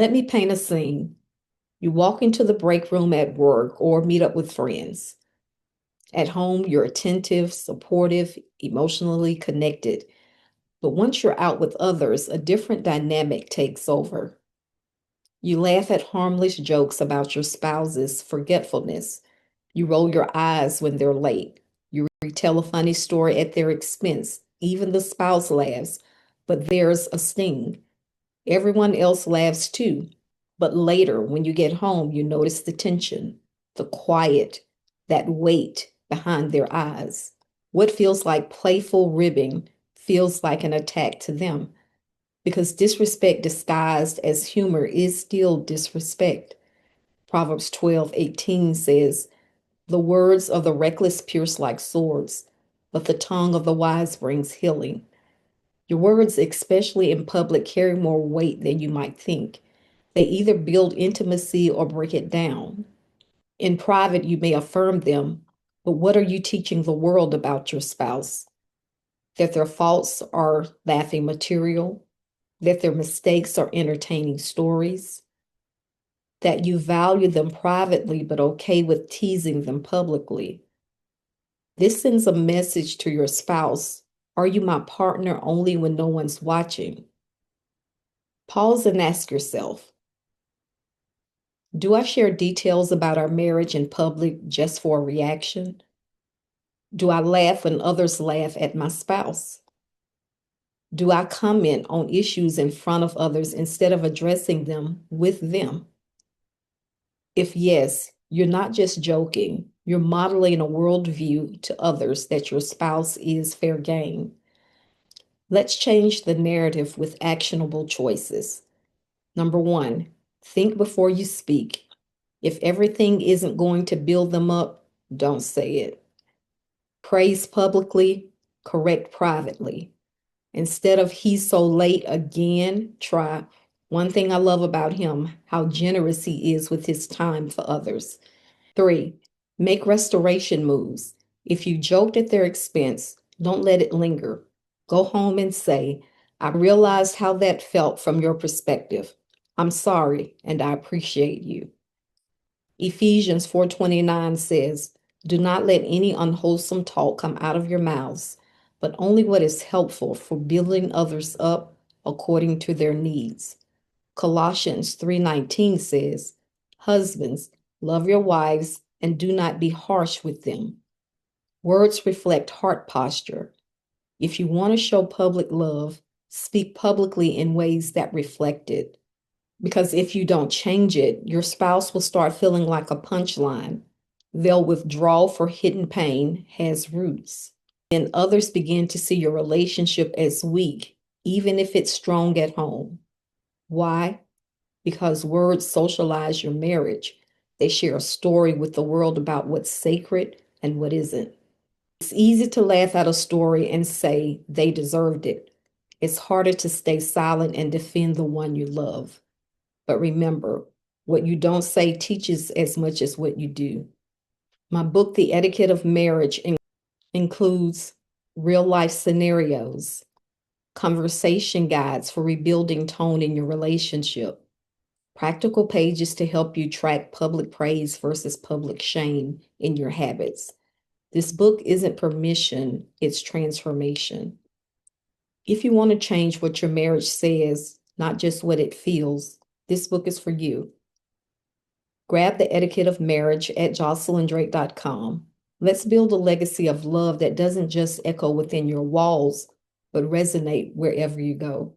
Let me paint a scene. You walk into the break room at work or meet up with friends. At home, you're attentive, supportive, emotionally connected. But once you're out with others, a different dynamic takes over. You laugh at harmless jokes about your spouse's forgetfulness. You roll your eyes when they're late. You retell a funny story at their expense. Even the spouse laughs, but there's a sting. Everyone else laughs too. But later, when you get home, you notice the tension, the quiet, that weight behind their eyes. What feels like playful ribbing feels like an attack to them because disrespect disguised as humor is still disrespect. Proverbs 12:18 says, "The words of the reckless pierce like swords, but the tongue of the wise brings healing." Your words, especially in public, carry more weight than you might think. They either build intimacy or break it down. In private, you may affirm them, but what are you teaching the world about your spouse? That their faults are laughing material, that their mistakes are entertaining stories, that you value them privately but okay with teasing them publicly. This sends a message to your spouse. Are you my partner only when no one's watching? Pause and ask yourself, do I share details about our marriage in public just for a reaction? Do I laugh when others laugh at my spouse? Do I comment on issues in front of others instead of addressing them with them? If yes, you're not just joking, you're modeling a worldview to others that your spouse is fair game. Let's change the narrative with actionable choices. Number one, think before you speak. If everything isn't going to build them up, don't say it. Praise publicly, correct privately. Instead of "he's so late again," try "one thing I love about him, how generous he is with his time for others." Three, make restoration moves. If you joked at their expense, don't let it linger. Go home and say, "I realized how that felt from your perspective. I'm sorry and I appreciate you." Ephesians 4:29 says, "Do not let any unwholesome talk come out of your mouths, but only what is helpful for building others up according to their needs." Colossians 3:19 says, "Husbands, love your wives and do not be harsh with them." Words reflect heart posture. If you want to show public love, speak publicly in ways that reflect it. Because if you don't change it, your spouse will start feeling like a punchline. They'll withdraw for hidden pain has roots. And others begin to see your relationship as weak, even if it's strong at home. Why? Because words socialize your marriage. They share a story with the world about what's sacred and what isn't. It's easy to laugh at a story and say they deserved it. It's harder to stay silent and defend the one you love. But remember, what you don't say teaches as much as what you do. My book, The Etiquette of Marriage, includes real life scenarios, conversation guides for rebuilding tone in your relationship, practical pages to help you track public praise versus public shame in your habits. This book isn't permission, it's transformation. If you want to change what your marriage says, not just what it feels, this book is for you. Grab The Etiquette of Marriage at jocelyndrake.com. Let's build a legacy of love that doesn't just echo within your walls, but resonate wherever you go.